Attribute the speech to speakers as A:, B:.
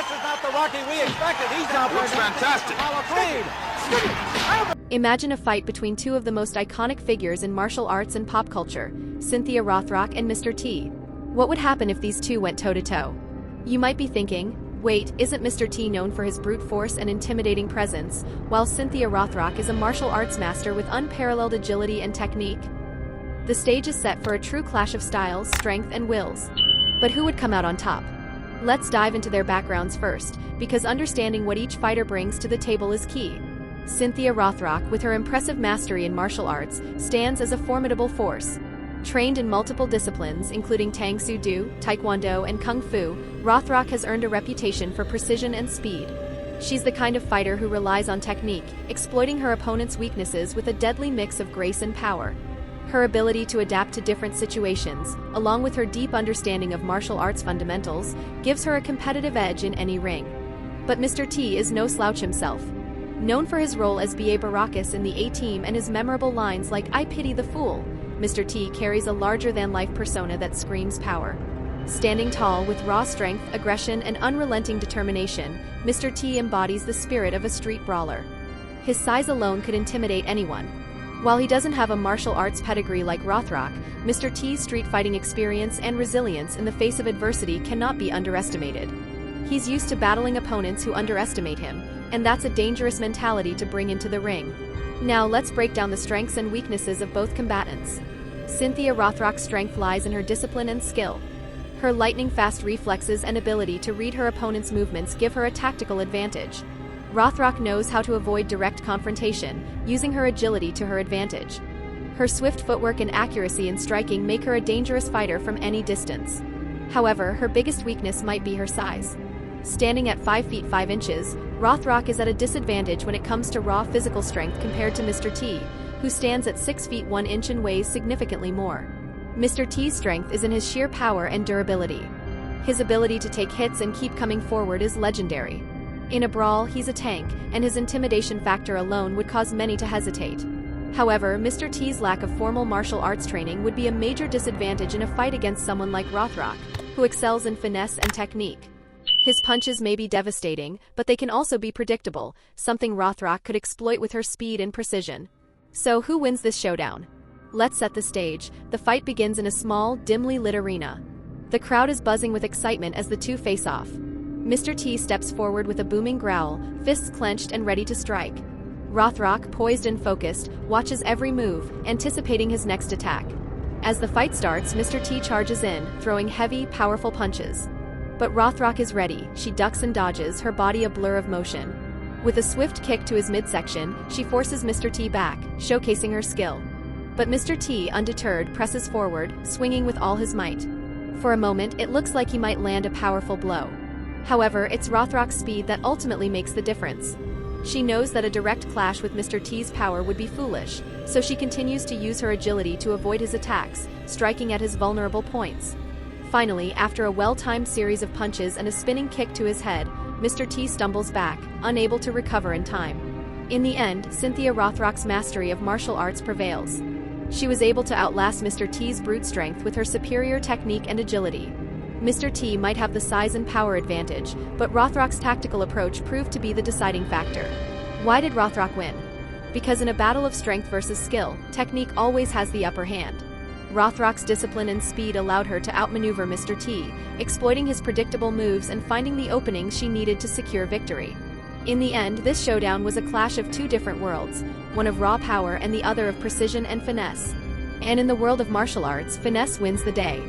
A: This is not the Rocky we expected. He's now
B: looks fantastic.
C: Imagine a fight between two of the most iconic figures in martial arts and pop culture, Cynthia Rothrock and Mr. T. What would happen if these two went toe-to-toe? You might be thinking, wait, isn't Mr. T known for his brute force and intimidating presence, while Cynthia Rothrock is a martial arts master with unparalleled agility and technique? The stage is set for a true clash of styles, strength, and wills. But who would come out on top? Let's dive into their backgrounds first, because understanding what each fighter brings to the table is key. Cynthia Rothrock, with her impressive mastery in martial arts, stands as a formidable force. Trained in multiple disciplines, including Tang Soo Do, Taekwondo, and Kung Fu, Rothrock has earned a reputation for precision and speed. She's the kind of fighter who relies on technique, exploiting her opponent's weaknesses with a deadly mix of grace and power. Her ability to adapt to different situations, along with her deep understanding of martial arts fundamentals, gives her a competitive edge in any ring. But Mr. T is no slouch himself. Known for his role as B.A. Baracus in the A-Team and his memorable lines like "I pity the fool," Mr. T carries a larger-than-life persona that screams power. Standing tall with raw strength, aggression, and unrelenting determination, Mr. T embodies the spirit of a street brawler. His size alone could intimidate anyone. While he doesn't have a martial arts pedigree like Rothrock, Mr. T's street fighting experience and resilience in the face of adversity cannot be underestimated. He's used to battling opponents who underestimate him, and that's a dangerous mentality to bring into the ring. Now let's break down the strengths and weaknesses of both combatants. Cynthia Rothrock's strength lies in her discipline and skill. Her lightning-fast reflexes and ability to read her opponent's movements give her a tactical advantage. Rothrock knows how to avoid direct confrontation, using her agility to her advantage. Her swift footwork and accuracy in striking make her a dangerous fighter from any distance. However, her biggest weakness might be her size. Standing at 5 feet 5 inches, Rothrock is at a disadvantage when it comes to raw physical strength compared to Mr. T, who stands at 6 feet 1 inch and weighs significantly more. Mr. T's strength is in his sheer power and durability. His ability to take hits and keep coming forward is legendary. In a brawl, he's a tank, and his intimidation factor alone would cause many to hesitate. However, Mr. T's lack of formal martial arts training would be a major disadvantage in a fight against someone like Rothrock, who excels in finesse and technique. His punches may be devastating, but they can also be predictable, something Rothrock could exploit with her speed and precision. So who wins this showdown? Let's set the stage. The fight begins in a small, dimly lit arena. The crowd is buzzing with excitement as the two face off. Mr. T steps forward with a booming growl, fists clenched and ready to strike. Rothrock, poised and focused, watches every move, anticipating his next attack. As the fight starts, Mr. T charges in, throwing heavy, powerful punches. But Rothrock is ready. She ducks and dodges, her body a blur of motion. With a swift kick to his midsection, she forces Mr. T back, showcasing her skill. But Mr. T, undeterred, presses forward, swinging with all his might. For a moment, it looks like he might land a powerful blow. However, it's Rothrock's speed that ultimately makes the difference. She knows that a direct clash with Mr. T's power would be foolish, so she continues to use her agility to avoid his attacks, striking at his vulnerable points. Finally, after a well-timed series of punches and a spinning kick to his head, Mr. T stumbles back, unable to recover in time. In the end, Cynthia Rothrock's mastery of martial arts prevails. She was able to outlast Mr. T's brute strength with her superior technique and agility. Mr. T might have the size and power advantage, but Rothrock's tactical approach proved to be the deciding factor. Why did Rothrock win? Because in a battle of strength versus skill, technique always has the upper hand. Rothrock's discipline and speed allowed her to outmaneuver Mr. T, exploiting his predictable moves and finding the openings she needed to secure victory. In the end, this showdown was a clash of two different worlds, one of raw power and the other of precision and finesse. And in the world of martial arts, finesse wins the day.